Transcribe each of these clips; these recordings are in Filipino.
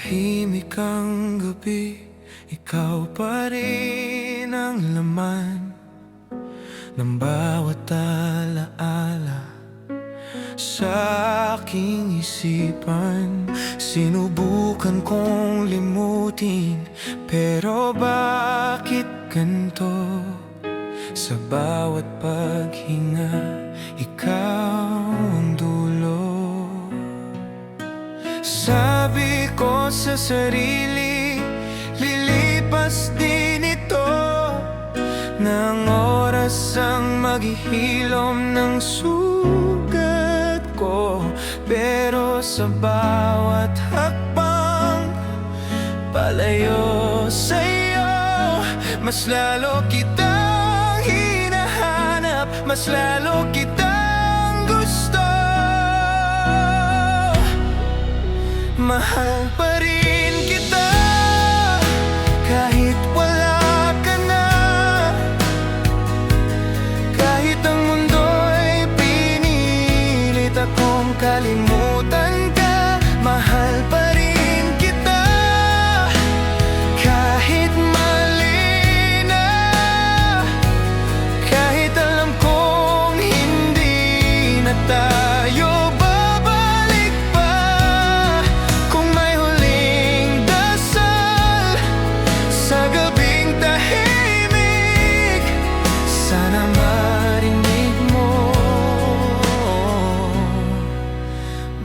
tahimik ang gabi, ikaw pa rin ang laman ng bawat alaala sa aking isipan. Sinubukan kong limutin, pero bakit ganito? Sa bawat paghinga, ikaw ang dulo. Sabi ko sa sarili, lilipas din ito, ng oras ang maghihilom ng sugat ko. Pero sa bawat hakbang palayo sa'yo, mas lalo kitang hinahanap, mas lalo kitang gusto. Mahal pa rin kita kahit wala ka na, kahit ang mundo'y pinilit akong kalimutan ka. Mahal pa rin kita kahit mali na, kahit alam kong hindi na tayo babalik pa. Kung may huling dasal sa gabing tahimik, sana marinig mo,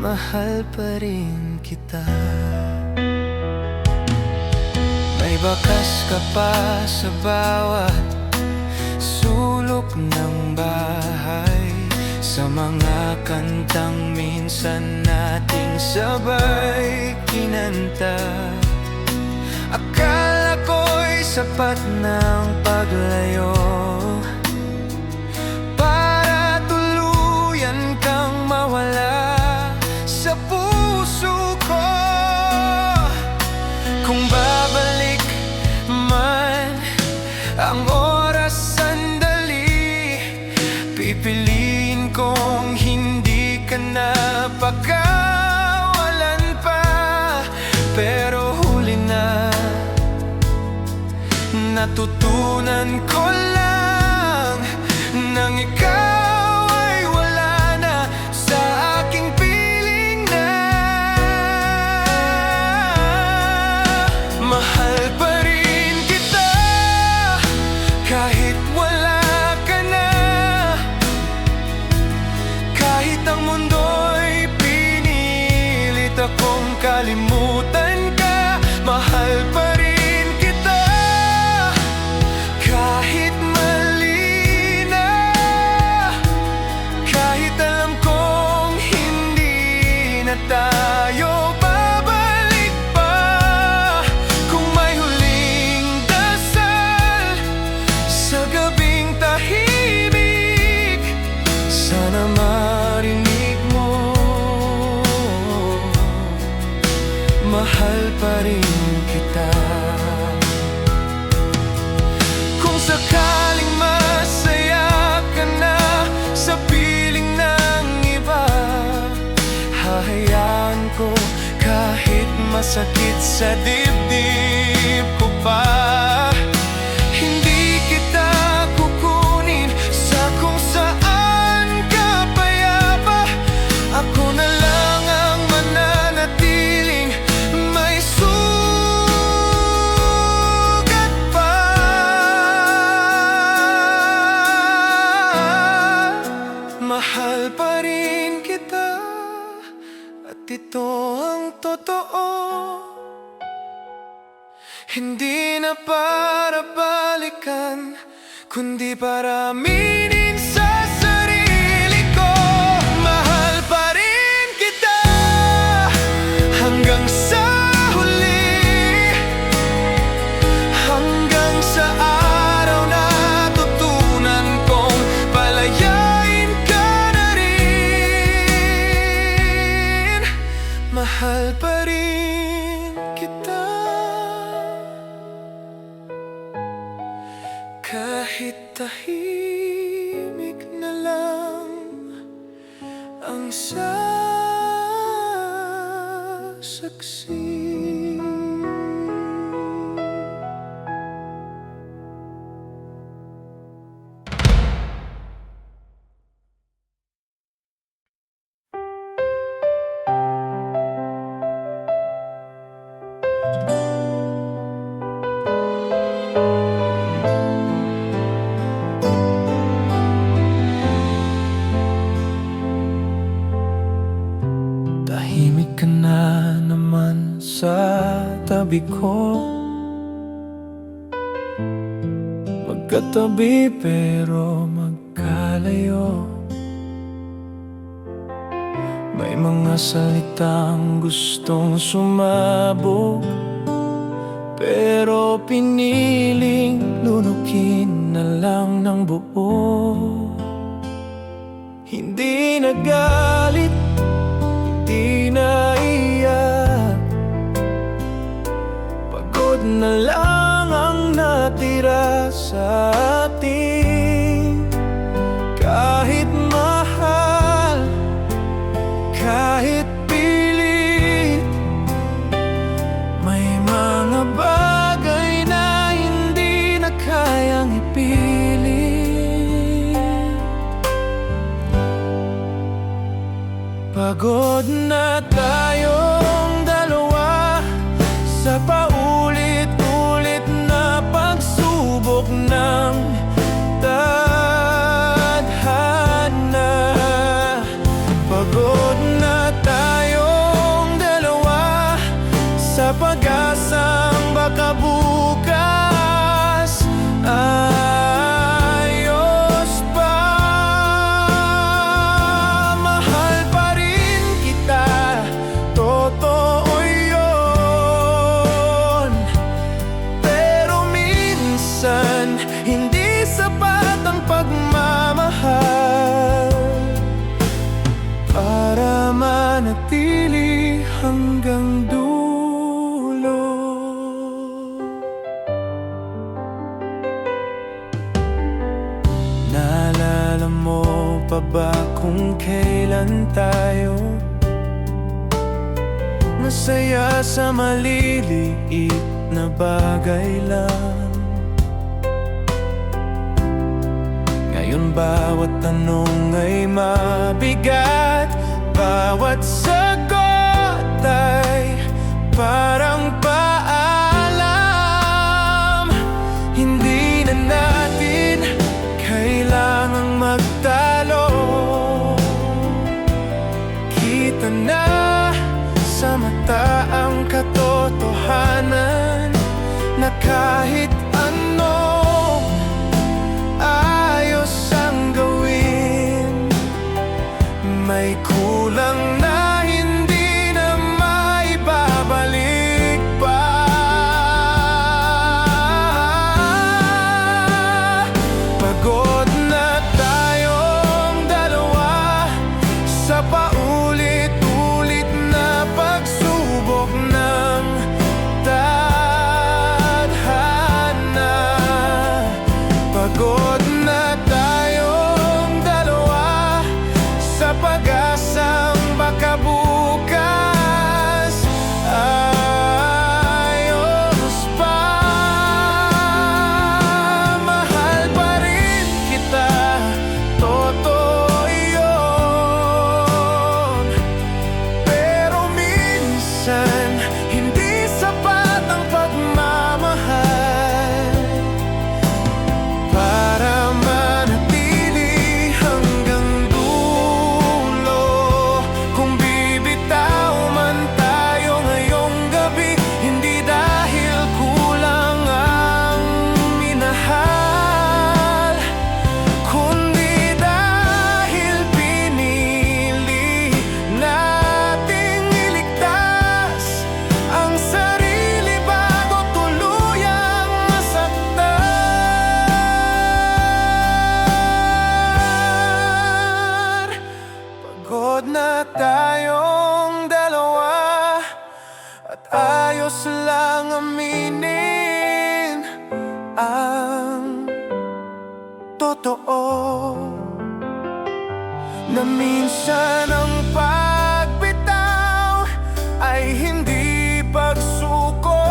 mahal pa rin kita. May bakas ka pa sa bawat sulok ng bahay, sa mga kantang minsan nating sabay kinanta. Akala ko'y sapat ng paglayo para tuluyan kang mawala sa puso ko. Kung babalik man ang oras sandali, pipiliin kong hindi ka na pagkawalan pa. Pero huli na, natutunan ko lang nang ikaw ay wala na sa aking piling na. Mahal pa rin kita kahit wala ka na, kahit ang mundo'y pinilit akong kalimutan ka. Mahal pa rin kita kahit mali na, kahit alam kong hindi na tayo babalik pa. Kung may huling dasal sa gabing tahimik, sana marinig mo, mahal pa rin kita. Kung sakaling masaya ka na sa piling ng iba, hahayaan ko kahit masakit sa dibdib ko pa. Hindi kita kukunin sa kung saan ka payapa. Ako na lang ang mananatiling may sugat pa. Mahal pa rin kita, at ito ang totoo. Hindi na para balikan, kundi para aminin sa sarili ko. Mahal pa rin kita hanggang sa huli, hanggang sa araw na tutunan kong palayain ka na rin. Mahal pa rin kita kahit tahimik na lang ang sasaksi. Tahimik ka na naman sa tabi ko, magkatabi pero magkalayo. May mga salitang gustong sumabog, pero piniling lunukin na lang ng buo. Hindi nagalit, di naiyak, pagod na lang ang natira sa atin. Kahit mahal, kahit pilit, may mga bagay na hindi na kayang ipilit. Pagod na tayong dalawa sa paulit-ulit na pagsubok ng tadhana. Pagod na tayong dalawa sa pag-asang baka bukas ayos pa. Mahal pa rin kita, totoo yun, pero minsan hindi sapat ang pagmamahal para manatili hanggang dulo. Naalala mo pa ba kung kailan tayo masaya sa maliliit na bagay lang? Ngayon bawat tanong ay mabigat, bawat sagot ay parang paalam. Hindi na natin kailangang magtalo, kita na sa mata ang katotohanan na kahit ano ayos ang gawin, may kulang na hindi na maibabalik pa. Pagod na tayong dalawa sa paulit-ulit na pagsubok ng tadhana. Pagod na tayong dalawa sa pag-asang baka bukas ayos pa. Mahal pa rin kita, totoo yun, pero minsan hindi sapat ang pagmamahal para manatili hanggang dulo. Kung bibitaw man tayo ngayong gabi, hindi dahil kulang ang minahal, kundi dahil pinili nating iligtas ang sarili bago tuluyang masaktan. Pagod na tayong dalawa at ayos lang aminin ang totoo, na minsan ang pagbitaw ay hindi pagsuko,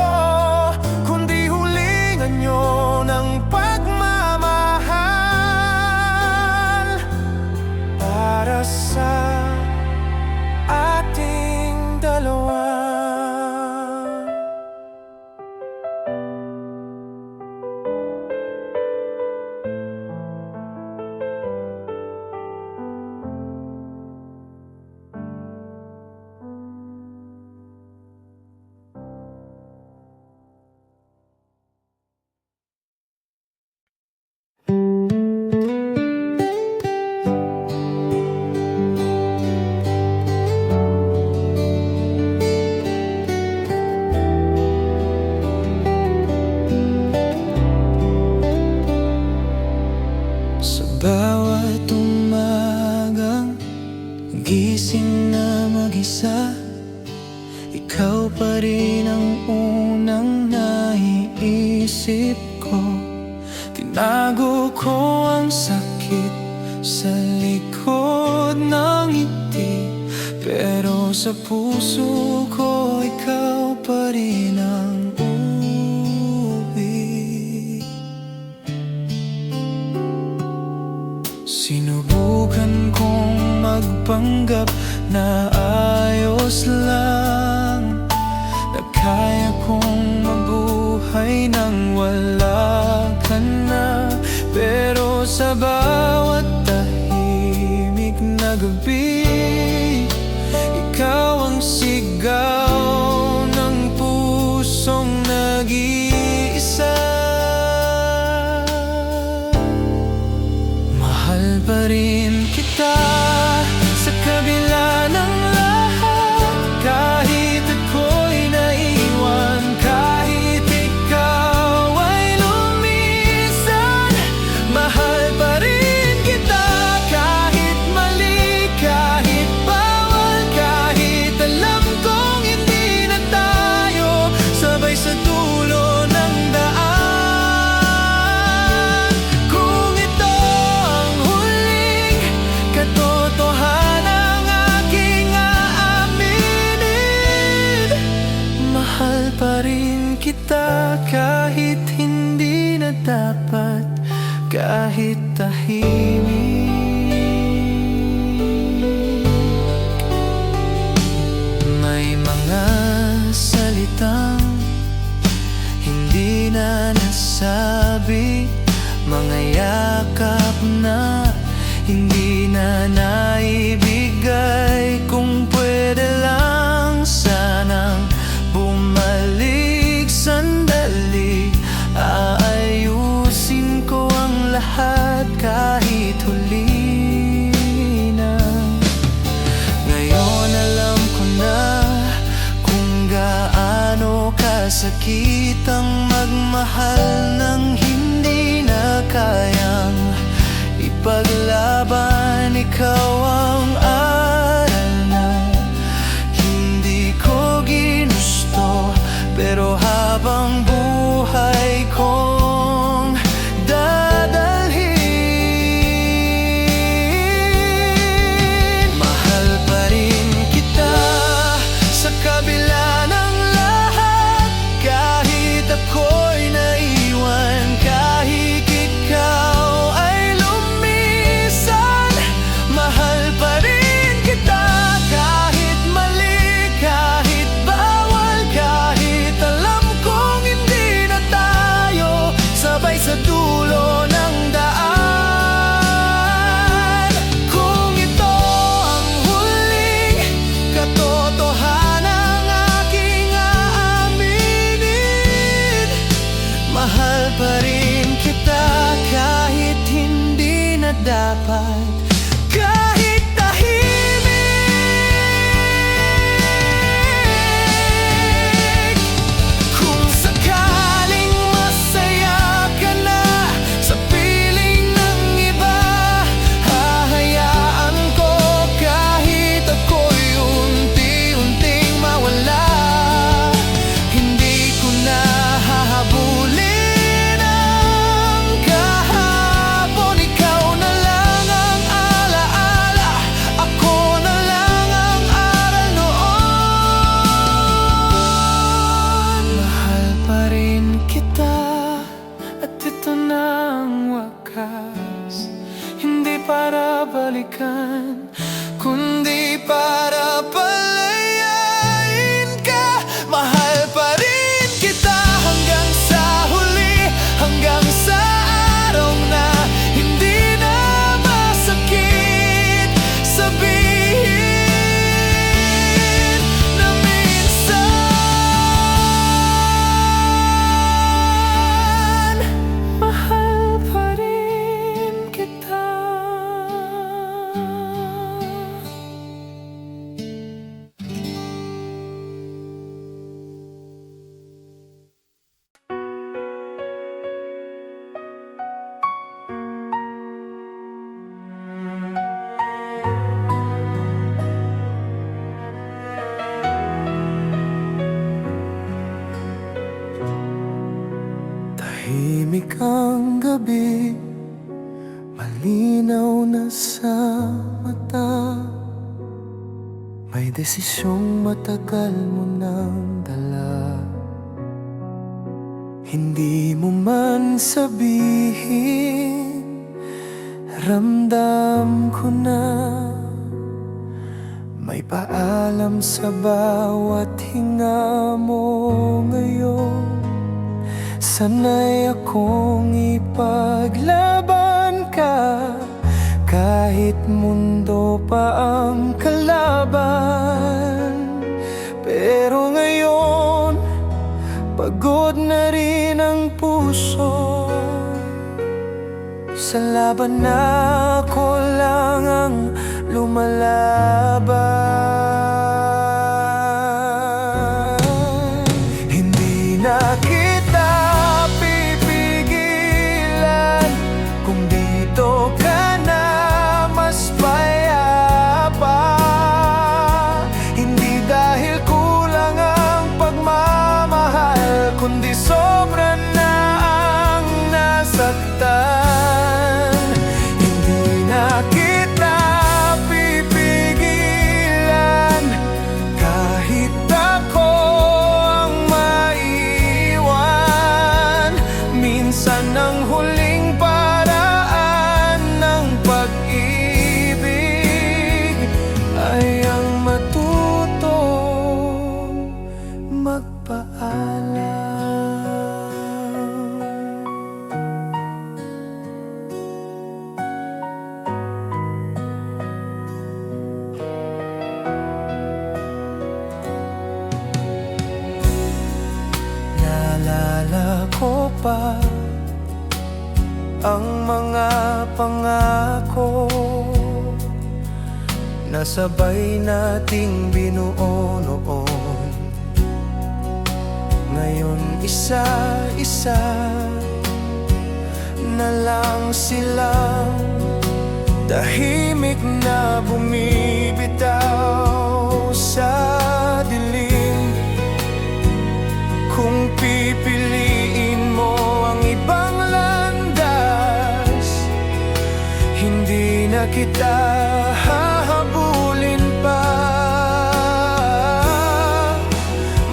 kundi hulingan nyo ng pagmamahal para sa ating dalawa. isip ko. Tinago ko ang sakit sa likod ng ngiti, pero sa puso ko ikaw pa rin ang uwi. Sinubukan kong magpanggap na ayos lang, na kaya kong mabuhay nang wala ka na. Pero sa bawat tahimik na gabi, ikaw ang sigaw ng pusong nag-iisa. Mahal pa rin kita sa kabila ng lahat, kahit ako'y naiwan, kahit ikaw ay lumisan. Mahal pa rin kita kahit mali, kahit bawal, kahit alam kong hindi na tayo sabay sa dulo ng daan. Kung ito ang huling katotohanan aking aaminin, mahal pa rin kita kahit hindi na dapat, kahit tahimik. May mga salitang hindi na nasabi, mga yakap na hindi na naibigay. Kung pwede lang sanang bumalik sandali, aayusin ko ang lahat kahit huli na. Ngayon alam ko na kung gaano kasakit ang magmahal ng hindi na kayang ipaglaban. Ikaw ang aral na hindi ko ginusto, pero habang buhay kong dadalhin. Mahal pa rin kita sa kabila ng lahat, kahit ako'y naiwan, kahit ikaw ay lumisan. Mahal pa rin kita kahit mali, kahit bawal, kahit alam kong hindi na tayo sabay sa dulo ng daan. Kung ito ang huling katotohanan aking aaminin, mahal pa rin kita kahit hindi na dapat, kahit tahimik. Kung sakaling masaya ka na sa piling ng iba, hahayaan ko kahit ako'y unti-unting mawala. Hindi ko na hahabulin ang kahapon. Ikaw na lang ang alaala, ako na lang ang aral noon. Mahal pa rin kita at ito na ang wakas, hindi para balikan, kundi para palayain ka. Mahal pa rin kita hanggang sa huli, hanggang sa araw na hindi na masakit sabihin na minsan. Mahal pa rin kita. Tahimik ang gabi, malinaw na sa mata. May desisyong matagal mo nang dala. Hindi mo man sabihin, ramdam ko na. May paalam sa bawat hinga mo ngayon. Sanay akong ipaglaban ka, kahit mundo pa ang kalaban. Pero ngayon, pagod na rin ang puso. Sa laban na ako lang ang lumalaban. Hindi na kita pipigilan kung dito ka na mas payapa. Hindi dahil kulang ang pagmamahal, kundi sobra na ang nasaktan. Hindi na kita pipigilan kahit ako ang maiwan. Minsan ang huling paraan ng pag-ibig ay ang matutong magpaalam. Naalala ko pa ang mga pangako na sabay nating binuo noon. Ngayon isa-isa na lang silang tahimik na bumibitaw sa dilim. Kung pipiliin mo ang ibang landas, hindi na kita hahabulin pa.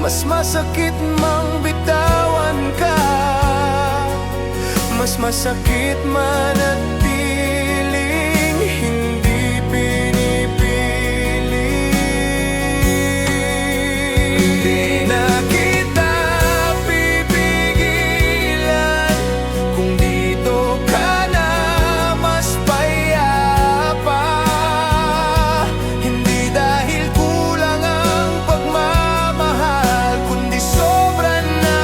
Mas masakit mang bitawan ka, mas masakit manatiling hindi pinipili. Hindi na kita pipigilan kung dito ka na mas payapa. Hindi dahil kulang ang pagmamahal, kundi sobra na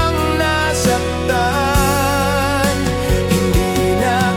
ang nasaktan. Hindi na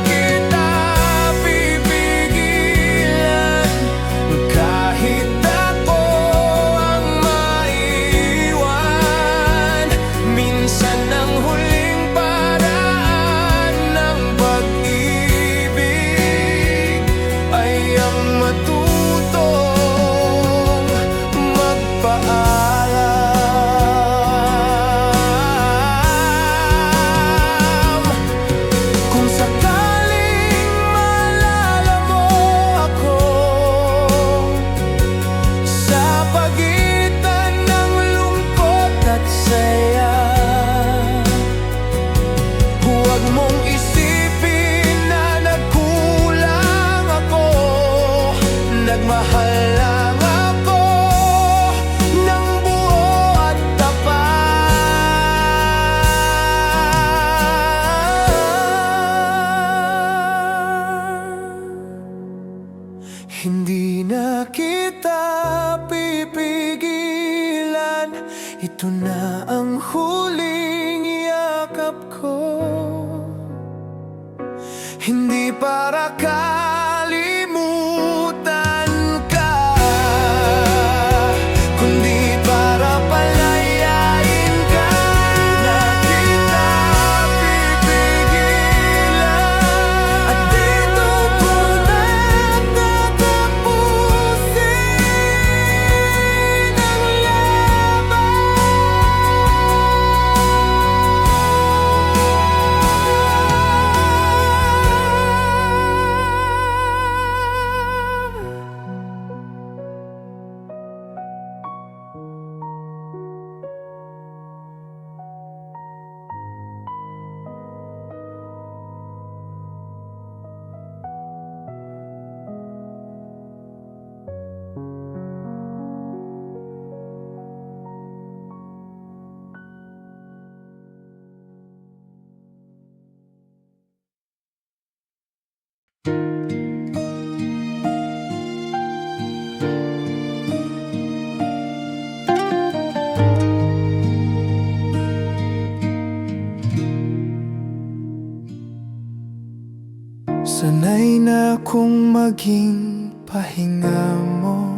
Sanay na akong maging pahinga mo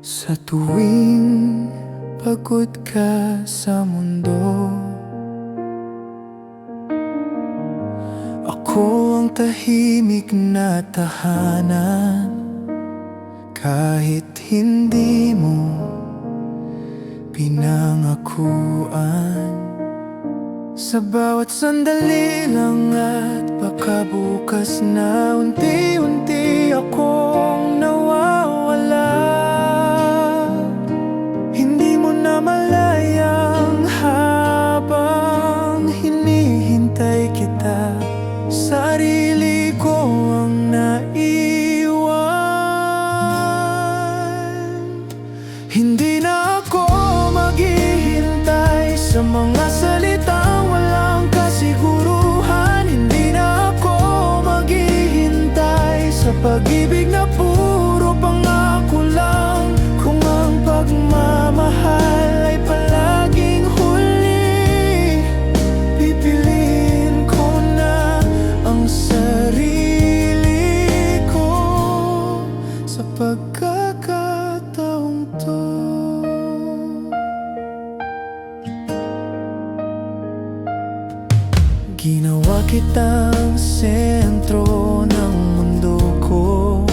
sa tuwing pagod ka sa mundo. Ako ang tahimik na tahanan, kahit hindi mo pinangakuan. Sa bawat sandali lang at baka bukas na unti-unti akong nawawala. Hindi mo na malayang habang hinihintay kita, sarili ko ang naiwan. Hindi na ako maghihintay sa mga salitang walang kasiguruhan. Hindi na ako maghihintay sa pag-ibig na puro pangako lang. Kung ang pagmamahal ay palaging huli, pipiliin ko na ang sarili ko sa pagkakataong to. Ginawa kitang sentro ng mundo ko,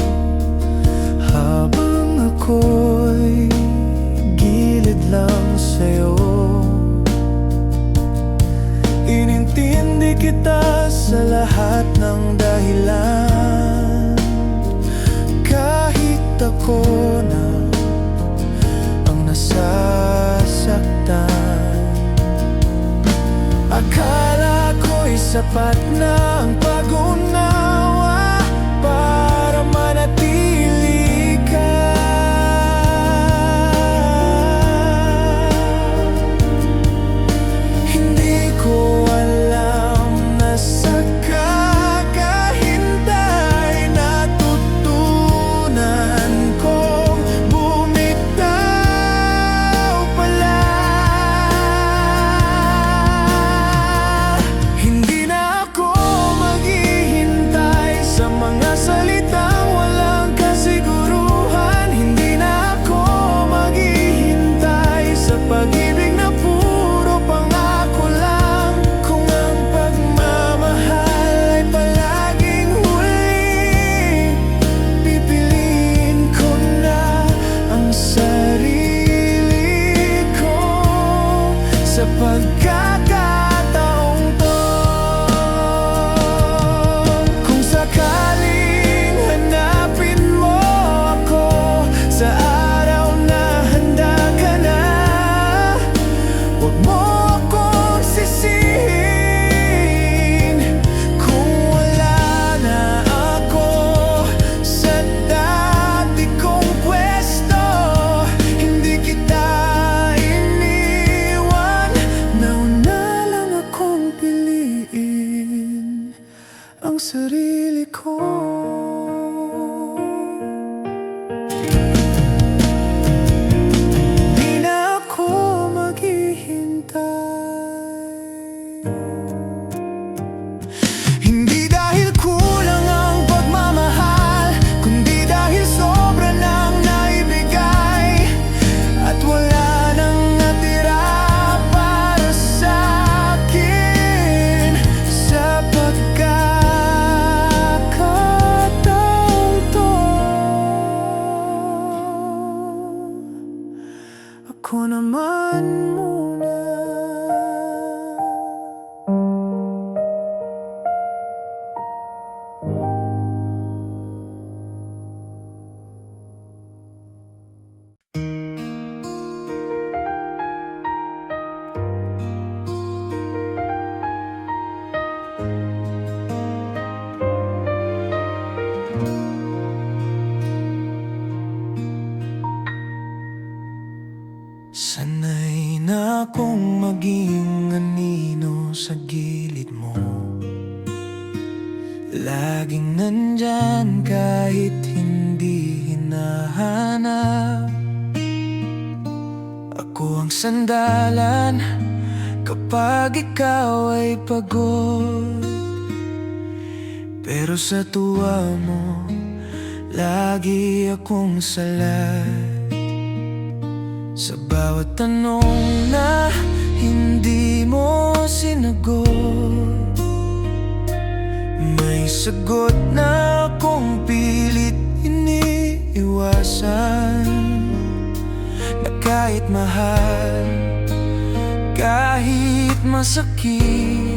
habang ako'y gilid lang sa'yo. Inintindi kita sa lahat ng dahilan, kahit ako na ang nasasaktan. Akala ko'y sapat na ang pag-unawa para manatili ka. Hindi ko alam na sa kakahintay natutunan kong bumitaw pala. Hindi na ako maghihintay sa mga salitang walang kasiguruhan. Hindi na ako maghihintay sa pag-ibig na puro pangako lang. Kung ang pagmamahal ay palaging huli, pipiliin ko na ang sarili ko sa pagkakataong to. Kung sakaling hanapin mo ako sa araw na handa ka na, huwag mo akong sisihin kung wala na ako sa dati kong pwesto. Hindi kita iniwan, nauna lang akong piliin ang sarili ko. Di na ako maghihintay. Hindi dahil kulang ang pagmamahal, kundi dahil sobra nang naibigay at wala nang natira para sa akin. Sa pagkakataong to, ako naman muna. Sanay na akong maging anino sa gilid mo, laging nandyan kahit hindi hinahanap. Ako ang sandalan kapag ikaw ay pagod. Pero sa tuwa mo, lagi akong salat. Sa bawat tanong na hindi mo sinagot, may sagot na akong pilit iniiwasan. Na kahit mahal, kahit masakit,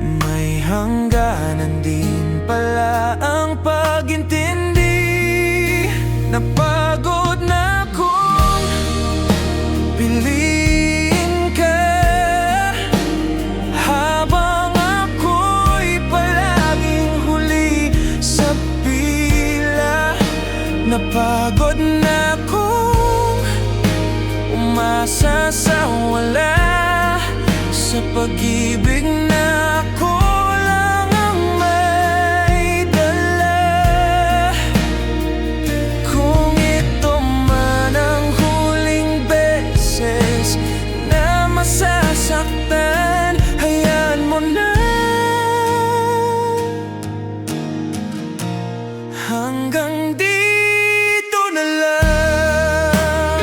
may hangganan din pala ang pag-intindi. Napagod na akong piliin ka, habang ako'y palaging huli sa pila. Napagod na akong umasa sa wala, sa pag-ibig na ako lang ang may dala. Kung ito man ang huling beses na masasaktan, hayaan mo na. Hanggang dito na lang.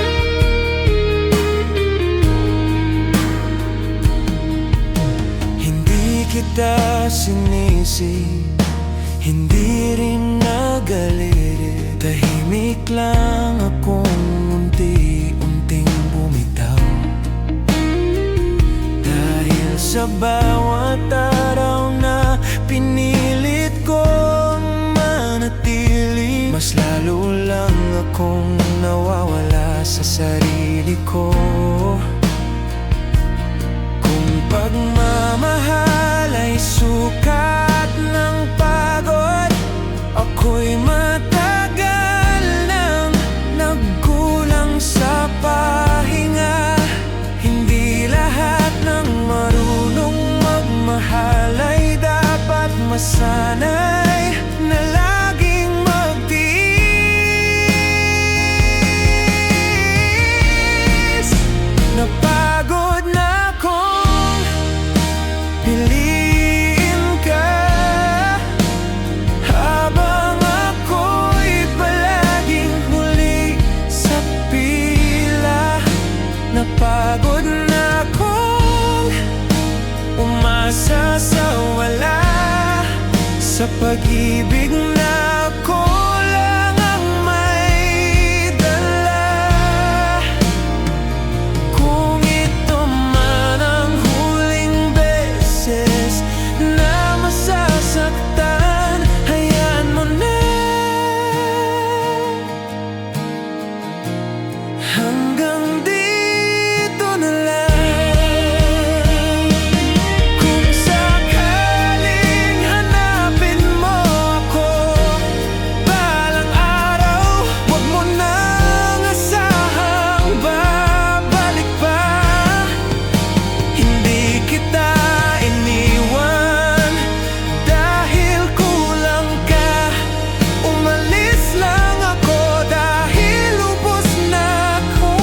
Hindi kita sinisi, hindi rin nagalit. Tahimik lang akong unti-unting bumitaw, dahil sa bawat araw na pinilit kong manatili, mas lalo lang akong nawawala sa sarili ko. Kung pagmamahal ay sukat ng pagod, ako'y matagal nang nagkulang sa pahinga. Hindi lahat ng marunong magmahal ay dapat masanay na laging magtiis. Napagod na akong piliin ka, habang ako'y palaging huli sa pila. Napagod na akong umasa sa wala, sa pag-ibig na ako lang ang may dala. Kung ito man ang huling beses na masasaktan, hayaan mo na. Hanggang dito na lang. Kung sakaling hanapin mo ako balang araw, huwag mo nang asahang babalik pa. Hindi kita iniwan dahil kulang ka. Umalis lang ako dahil lubos na ako.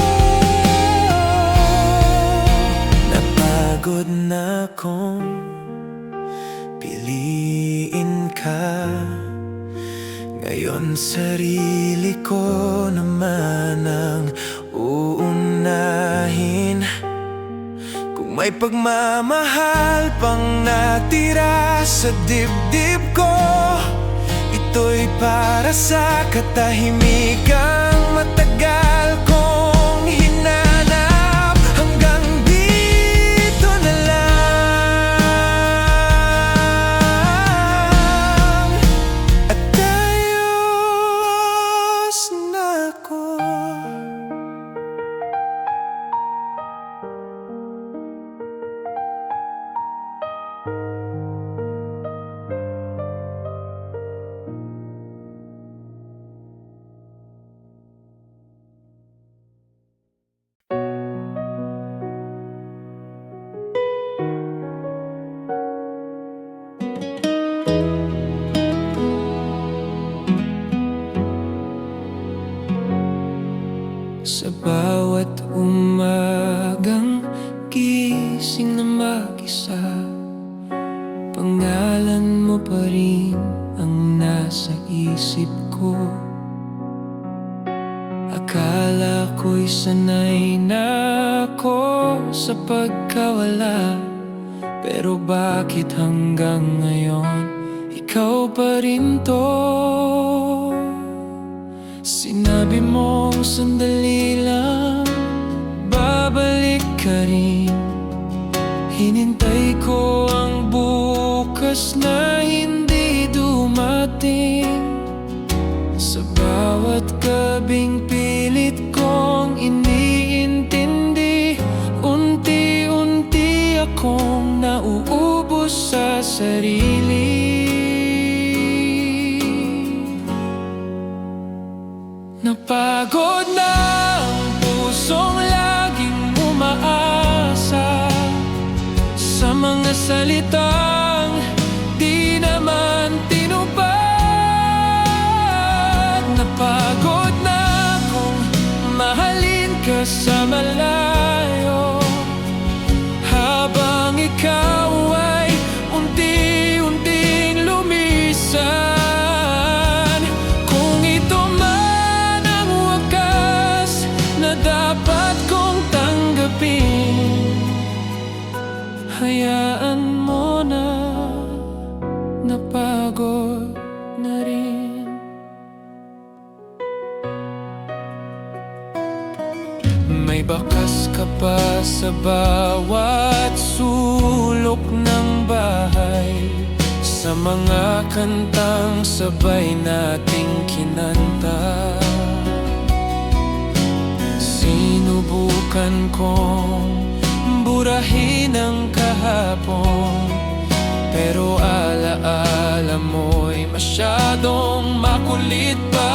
Napagod na akong piliin ka, ngayon sarili ko naman ang uunahin. Kung may pagmamahal pang natira sa dibdib ko, ito'y para sa katahimikang matagal kong hinanap. Hanggang dito na lang, at ayos na ako. ako sa pagkawala, pero bakit hanggang ngayon ikaw pa rin to? Sinabi mo sandali lang, babalik ka rin. Hinintay ko ang bukas na hindi dumating. Sa bawat gabing pilit kong iniintindi, unti-unti akong nauubos sa sarili. Napagod na ang pusong laging umaasa sa mga salitang di naman tinupad. Napagod na akong mahalin ka sa malayo, habang ikaw ay unti-unting lumisan. Kung ito man ang wakas na dapat kong tanggapin, hayaan mo na, napagod na rin. May bakas ka pa sa bawat sulok ng bahay, sa mga kantang sabay nating kinanta. Sinubukan kong burahin ang kahapon, pero alaala mo'y masyadong makulit pa.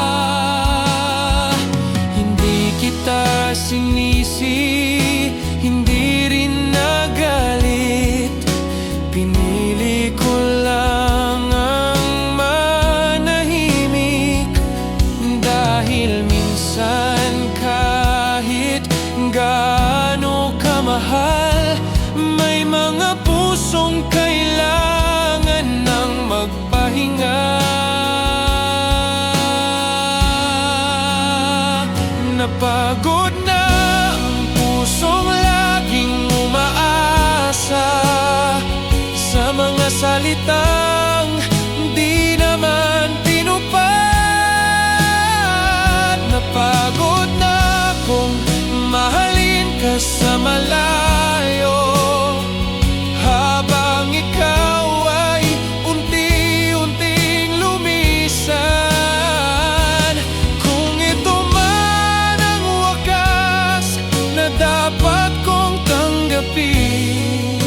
Hindi kita sinisi, hindi rin nagalit. Pinili ko lang ang manahimik, dahil minsan kahit gaano kamahal, may mga pusong kailangan ng magpahinga. Napagod na ang pusong laging umaasa sa mga salitang di naman tinupad. Napagod na akong mahalin ka sa malayo, habang ikaw ay unti-unting lumisan. Kung ito man ang wakas na dapat kong tanggapin,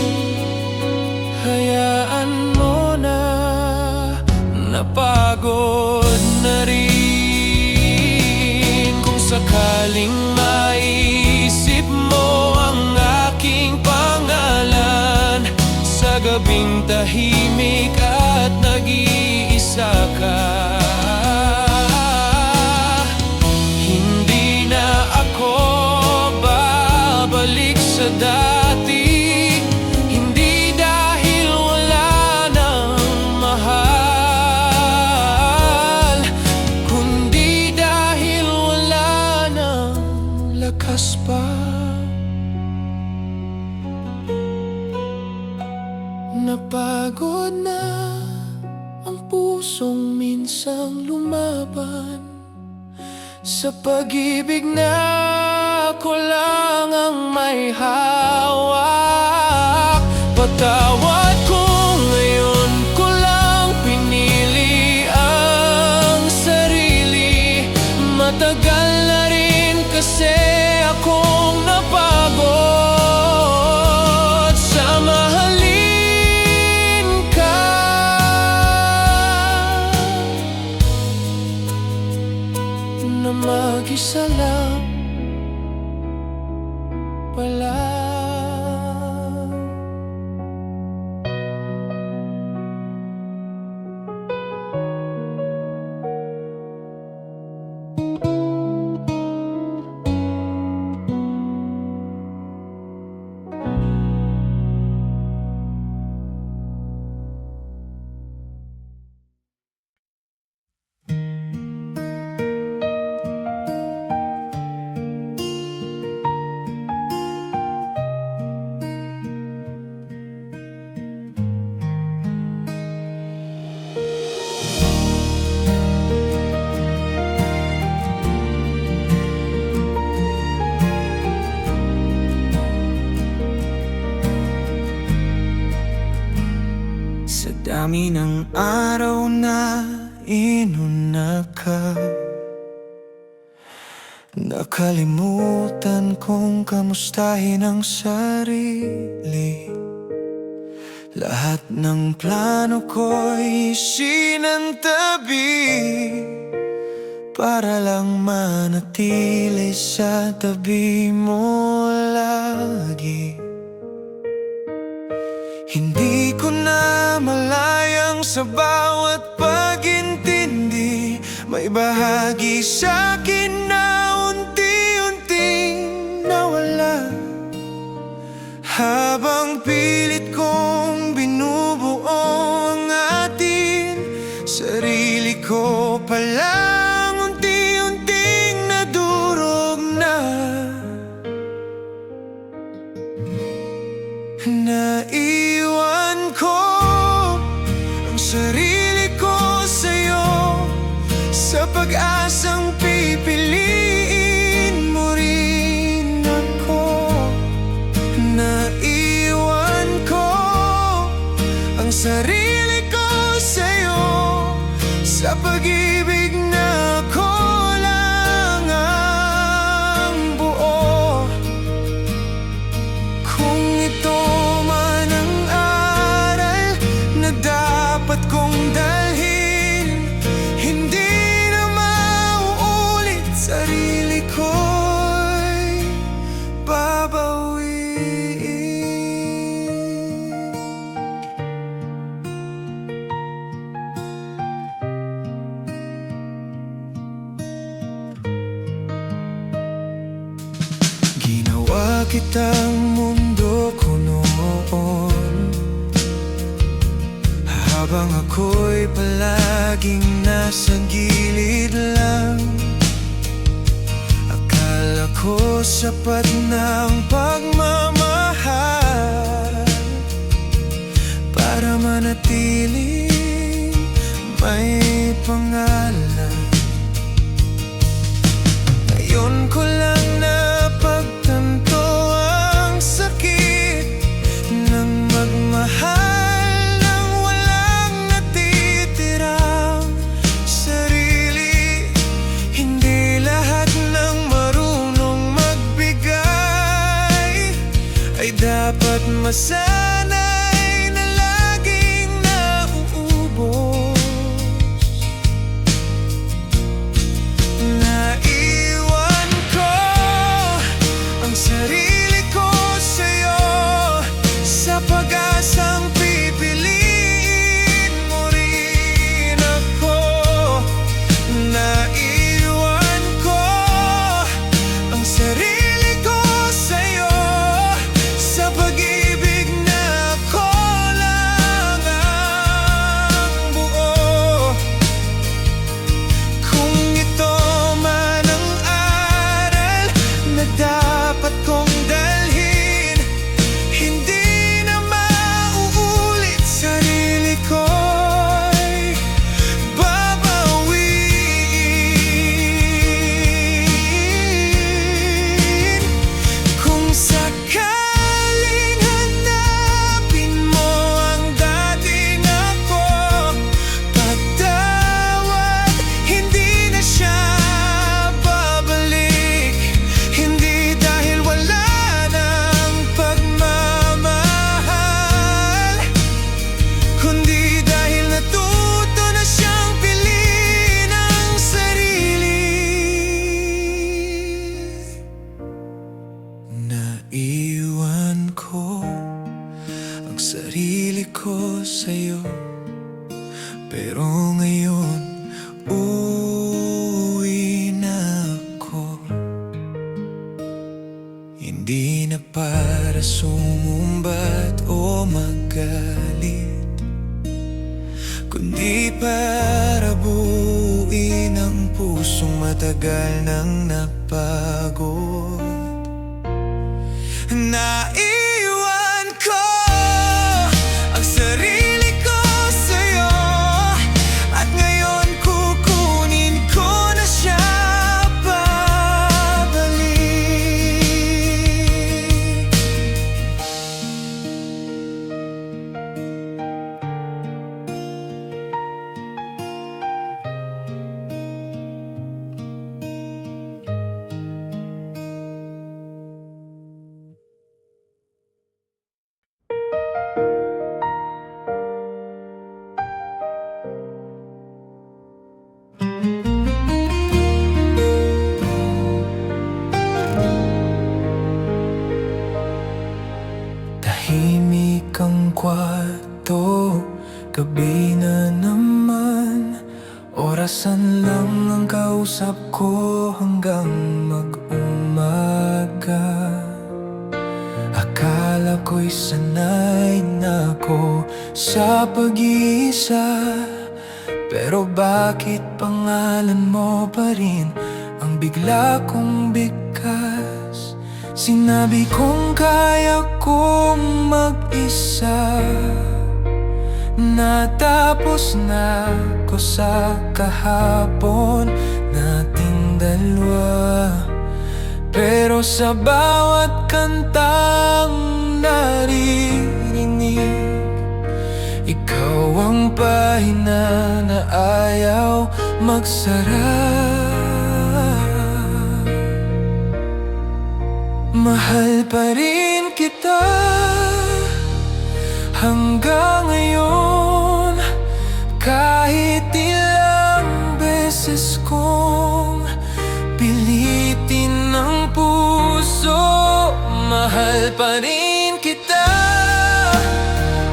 hayaan mo na, napagod na rin. Kung sakaling maisip mo ang aking pangalan sa gabing tahimik at nag-iisa ka, hindi na ako babalik sa dati. Hindi dahil wala nang mahal, kundi dahil wala nang lakas pa. Napagod na ang pusong minsang lumaban sa pag-ibig na ako lang ang may hawak. Patawad kung ngayon ko lang pinili ang sarili. Matagal na rin kasi akong napagod sa mahalin ka, na mag-isa lang pala. dami ng araw na inuna ka. Nakalimutan kong kamustahin ang sarili. Lahat ng plano ko'y isinantabi para lang manatili sa tabi mo lagi. Hindi ko na malayang sa bawat pag-intindi, may bahagi sa'kin na unti-unting nawala. Habang pilit kong binubuo ang atin, sarili ko palang unti-unting nadurog na. Naiwan ko ang sarili ko sa'yo, sa pag-asang pipiliin mo rin ako. Naiwan ko ang sarili ko sa'yo, sa pag-ibig na ako lang ang buo. Kung ito man ang aral na dapat kong dalhin, hindi na mauulit, sarili ko'y babawiin. Ginawa kitang mundo ko noon, habang ako'y palaging nasa gilid lang. Akala ko sapat na ang pagmamahal para manatiling may pangalan. Ngayon ko lang napagtanto ang sakit ng magmahal nang walang natitirang sarili. Hindi lahat ng marunong magbigay ay dapat masanay na laging nauubos. Naiwan ko ang sarili ko sa'yo, sa pag-asang pipiliin mo rin ako. Naiwan ko ang sarili ko sa'yo, sa pag-ibig na ako lang ang buo. Kung ito man ang aral na dapat kong dalhin, hindi na mauulit, sarili ko'y babawiin. Kung sakaling hanapin mo ang dating ako, patawad, hindi na siya babalik. Hindi dahil wala ng pagmamahal, kundi dahil natuto na siyang piliin ang sarili. Naiwan ko ang sarili ko sa'yo, pero ngayon uuwi na ako. Hindi na para sumumbat o magalit, kundi para buuin ang pusong matagal nang napagod. Naiwan ko ang sarili ko sa'yo, at ngayon kukunin ko na siya pabalik. kang kwarto, gabi na naman. Orasan lang ang kausap ko hanggang mag-umaga. Akala ko'y sanay na ko sa pag-iisa, pero bakit pangalan mo pa rin ang bigla kong bigkas? Sinabi kong kaya kong mag-isa, natapos na ko sa kahapon nating dalawa. Pero sa bawat kantang naririnig, ikaw ang pahina na ayaw magsara. Mahal pa rin kita hanggang ngayon, kahit ilang beses kong pilitin ng puso. Mahal pa rin kita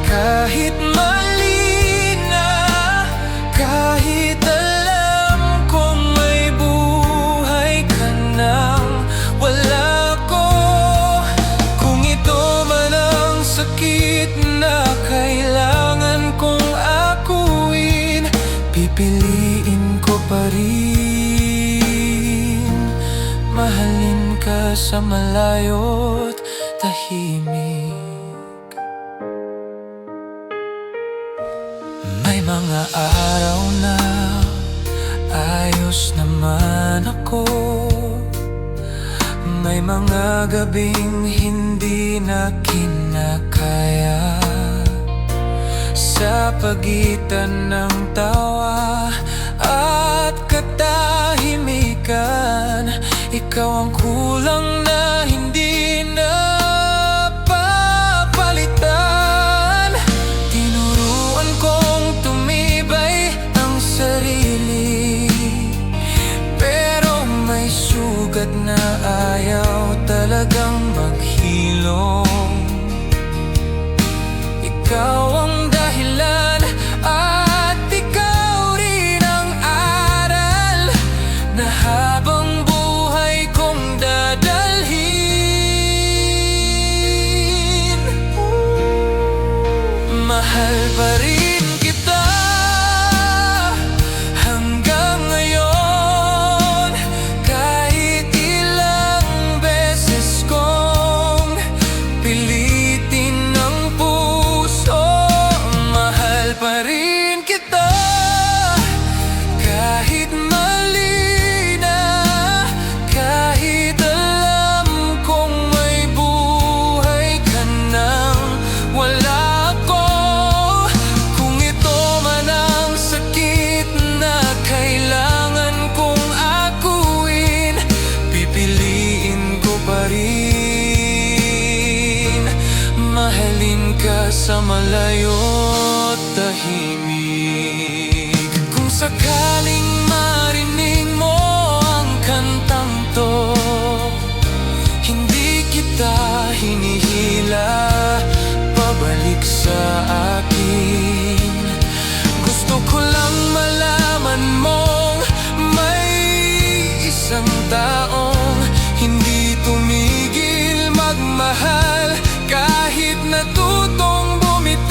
kahit mali na, kahit alam kong may buhay ka nang wala ko. Kung ito man ang sakit na kailangan kong akuin, pipiliin ko pa rin mahalin ka sa malayo't tahimik. May mga araw na ayos naman ako, may mga gabing hindi na kinakaya. Sa pagitan ng tawa at katahimikan, ikaw ang kulang na hindi na papalitan. Tinuruan kong tumibay ang sarili, pero may sugat na ayaw talagang maghilom. Ikaw ang dahilan at ikaw rin ang aral na habang buhay kong dadalhin. Mahal pa rin kita hanggang ngayon, kahit ilang beses kong pilitin ng puso. Mahal pa rin kita kahit mali na, kahit alam kong may buhay ka nang wala ko. Kung ito man ang sakit na kailangan kong akuin, pipiliin ko pa rin mahalin ka sa malayo't tahimik. Kung sakaling marinig mo ang kantang to, hindi kita hinihila pabalik sa akin. Gusto ko lang malaman mong may isang taong hindi tumigil magmahal kahit natutong bumitaw.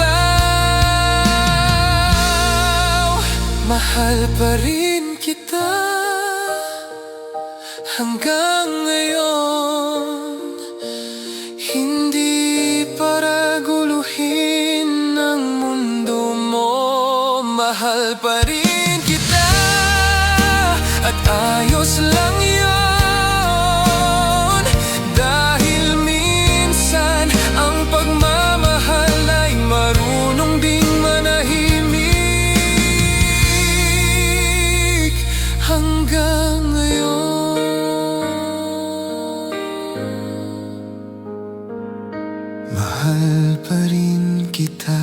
Mahal pa rin kita hanggang ngayon, hindi para guluhin ang mundo mo. Mahal pa rin kita at ayos lang yun, dahil minsan ang pagmamahal ay marunong ding manahimik. Hanggang ngayon, mahal pa rin kita.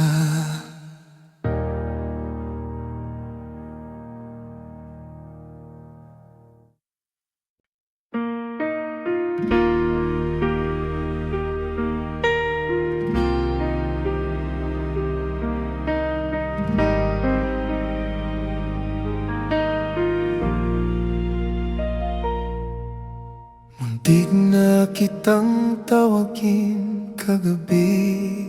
kagabi.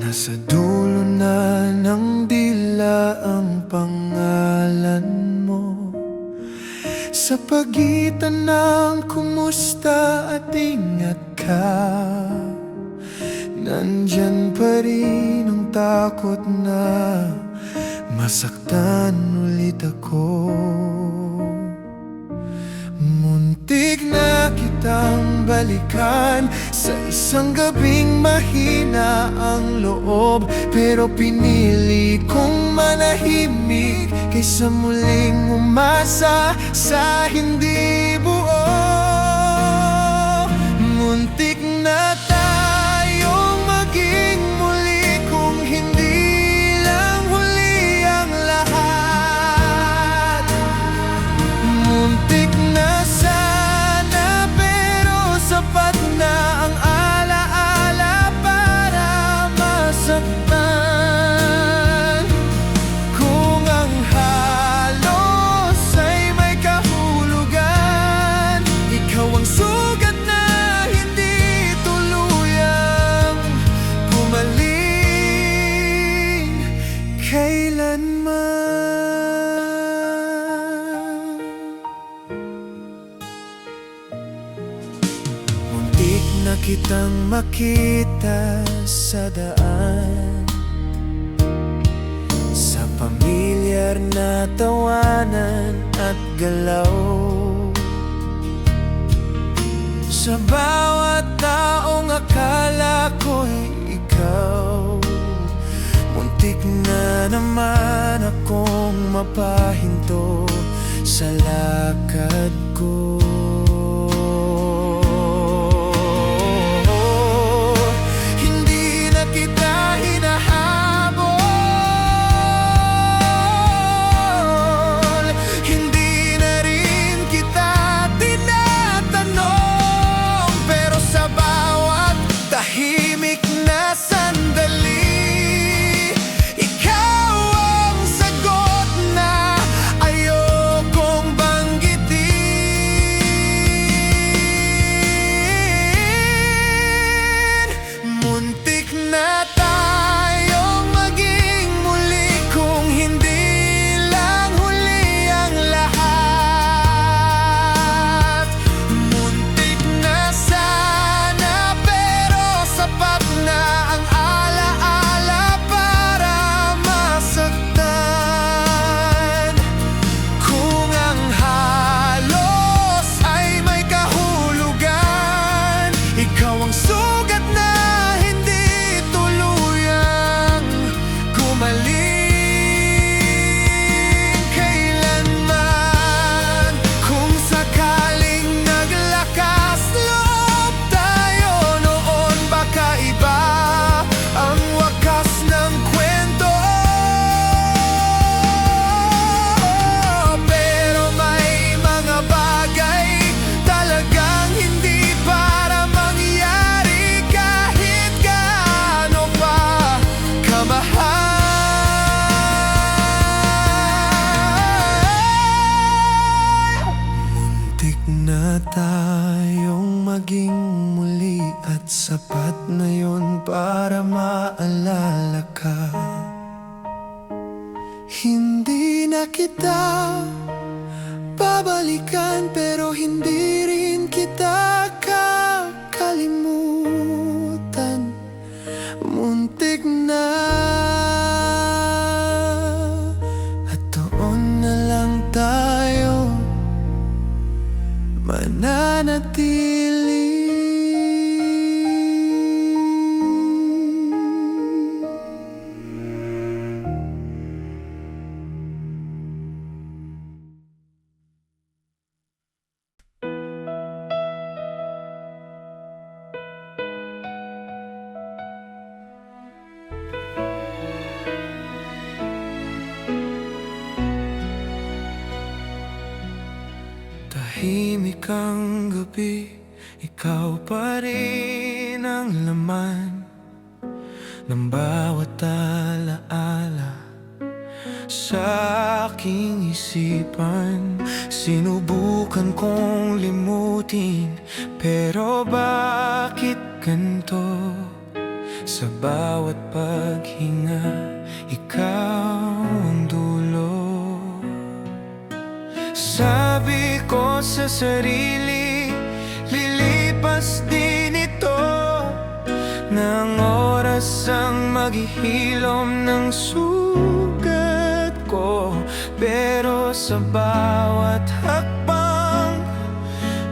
Nasa dulo na ng dila ang pangalan mo, sa pagitan ng kumusta at ingat ka. Nandyan pa rin ang takot na masaktan ulit ako. Muntik na kitang balikan sa isang gabing mahina ang loob, pero pinili kong manahimik kaysa muling umasa sa hindi buo. Muntik na tayong maging muli kung hindi lang huli ang lahat. Muntik na sana pero sapat na ang alaala para masaktan. Kung ang halos ay may kahulugan, ikaw ang sugat na hindi tuluyang gumaling kailanman. Muntik na kitang makita sa daan, sa pamilyar na tawanan at galaw, sa bawat taong akala ko'y ikaw. Muntik na naman akong mapahinto sa lakad ko. Hindi na kita hinahabol, hindi na rin kita tinatanong, pero sa bawat tahimik na sandali, ikaw ang sagot na ayokong banggitin. Muntik na tayong maging muli kung hindi lang huli ang lahat. Muntik na sana pero sapat na ang alaala para masaktan. Kung ang halos ay may kahulugan, ikaw ang sugat na hindi tuluyang gumaling kailanman. Kung sakaling naglakas loob tayo noon, baka iba ang wakas ng kwento. Pero may mga bagay talagang hindi para mangyari kahit gaano pa kamahal. Muntik na tayong maging muli at sapat na yun para maalala ka. Hindi na kita babalikan, pero hindi rin kita kakalimutan. Muntik na at doon na lang tayo mananatili. Tahimik ang gabi, ikaw pa rin ang laman ng bawat alaala sa aking isipan. Sinubukan kong limutin, pero bakit ganito. Sa bawat paghinga, ikaw ang dulo. Sabi ko sa sarili, lilipas din ito. Nang oras ang maghihilom ng sugat ko. Pero sa bawat hakbang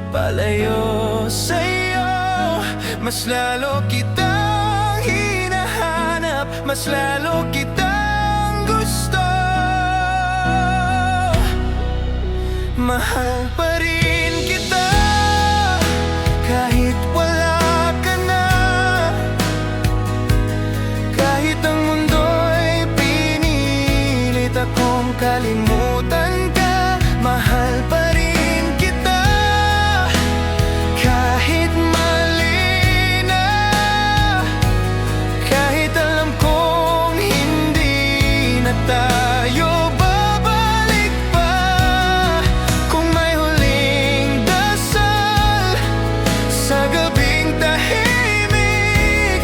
palayo sa'yo, mas lalo kitang hinahanap, mas lalo kitang gusto. Mahal pa rin kita kahit wala ka na, kahit ang mundo'y pinilit akong kalimutan ka. Mahal pa rin kita kahit mali na, kahit alam kong hindi na tayo babalik pa. Kung may huling dasal sa gabing tahimik,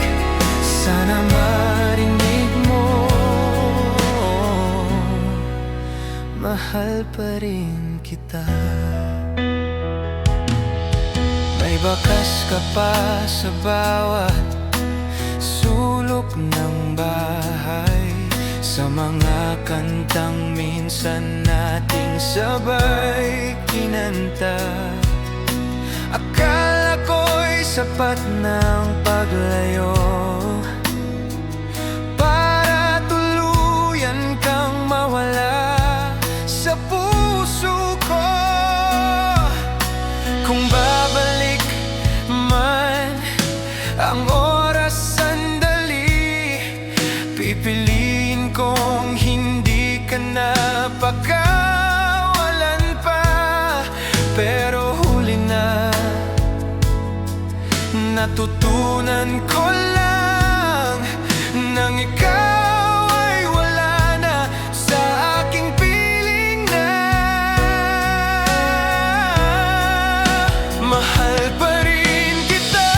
sana marinig mo, mahal pa rin kita. May bakas ka pa sa bawat sulok ng bahay, sa mga kantang minsan nating sabay kinanta. Akala ko'y sapat ng paglayo para tuluyan kang mawala sa puso ko. Kung babalik man ang oras sandali, pipiliin kong hindi ka na pakawalan pa. Pero huli na, natutunan ko lang nang ikaw ay wala na sa aking piling na. Mahal pa rin kita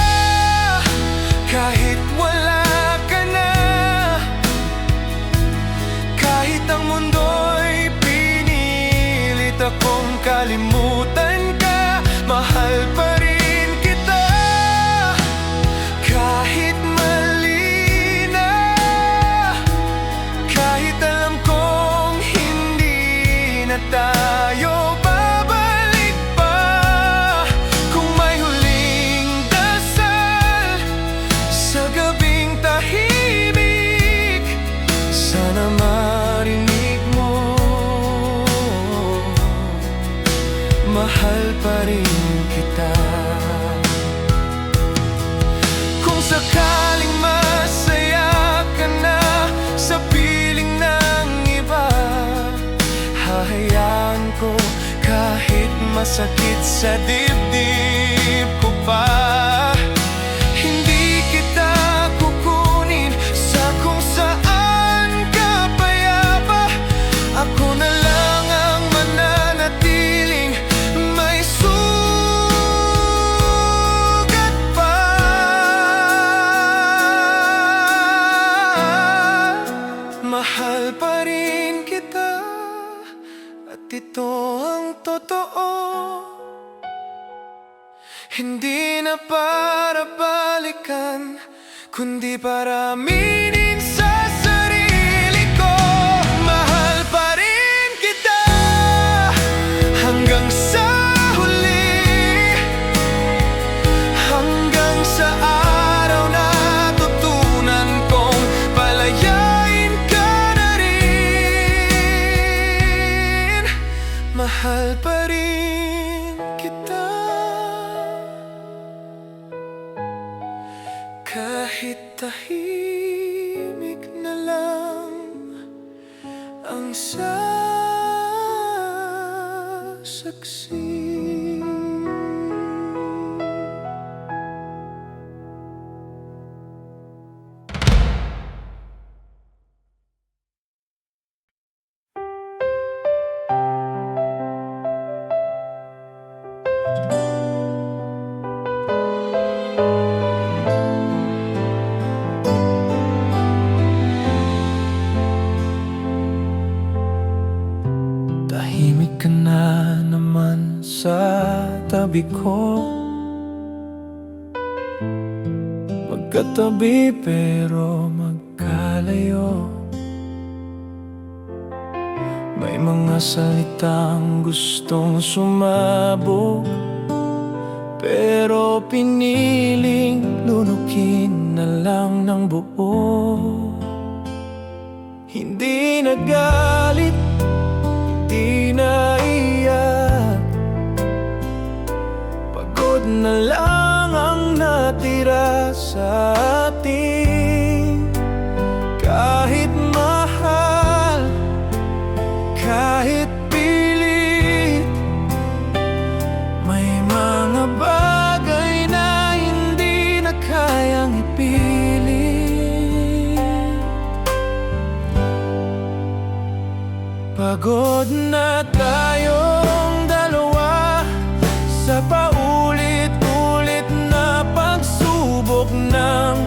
kahit wala ka na, kahit ang mundo'y pinilit akong kalimutan ka. Mahal pa rin kita kahit mali na, kahit alam kong hindi na tayo babalik pa. Kung may huling dasal sa gabing tahimik, sana marinig mo, mahal pa rin kita. Kung sakaling masaya ka na sa piling ng iba, hahayaan ko kahit masakit sa dibdib ko pa. Hindi kita kukunin sa kung saan ka payapa. Ako na lang ang mananatiling may sugat pa. Mahal pa rin kita at ito ang totoo. Hindi na para balikan, kundi para aminin sa sarili ko. Mahal pa rin kita hanggang sa huli, hanggang sa araw na tutunan kong palayain ka na rin. Mahal pa rin kita kahit tahimik na lang ang sasaksi. tabi ko. Magkatabi pero magkalayo. May mga salitang gustong sumabog, pero piniling lunukin na lang ng buo. Hindi nagalit, hindi naiyak, pagod na lang ang natira sa atin. Kahit mahal, kahit pilit, may mga bagay na hindi na kayang ipilit. Pagod na tayong dalawa sa paulit-ulit na pagsubok ng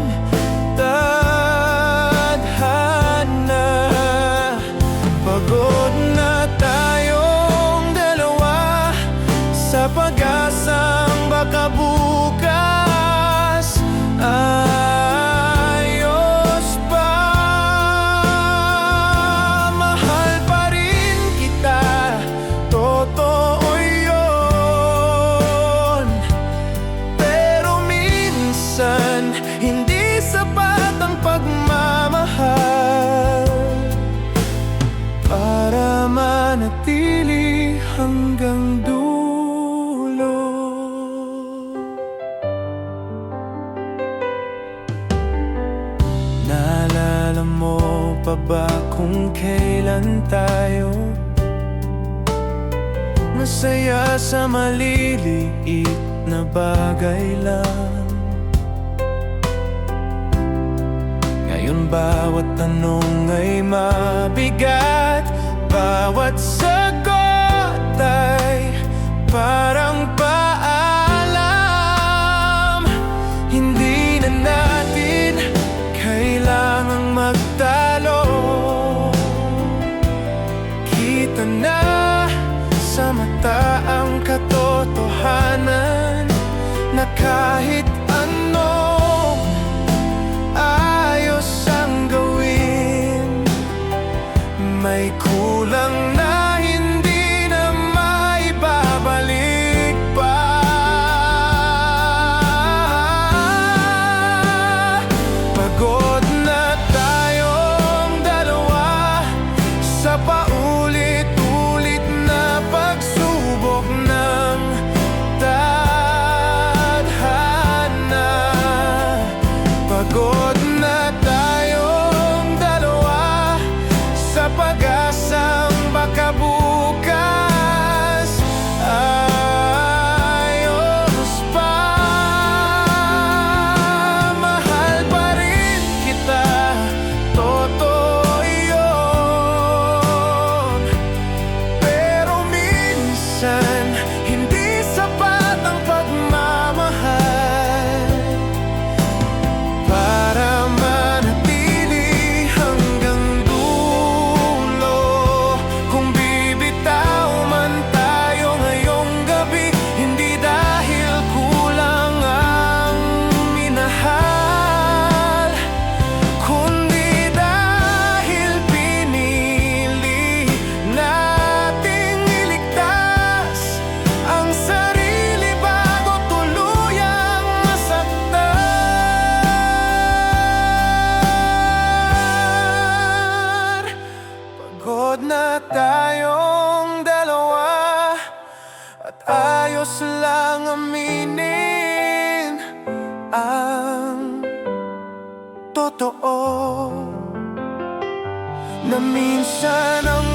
tadhana. Pagod na tayong dalawa sa pag-asang baka bukas ayos pa. Mahal pa rin kita, totoo yun, pero minsan hindi sapat ang pagmamahal para manatili hanggang dulo. Naalala mo pa ba kung kailan tayo masaya sa maliliit na bagay lang? Ngayon bawat tanong ay mabigat, bawat sagot ay parang paalam. Hindi na natin kailangang magtalo. Kita na sa mata ang katotohanan na kahit anong ayos ang gawin, may kulang na hindi na maibabalik pa. Pagod na tayong dalawa sa paulit-ulit na pagsubok ng tadhana. Pagod na tayong dalawa sa pag-asang baka bukas ayos pa. Mahal pa rin kita, totoo yun, pero minsan hindi sapat ang pagmamahal para manatili hanggang dulo. Kung bibitaw man tayo ngayong gabi, hindi dahil kulang ang minahal, kundi dahil pinili nating iligtas ang sarili bago tuluyang masaktan. Pagod na tayong dalawa at ayos lang aminin ang totoo, na minsan ang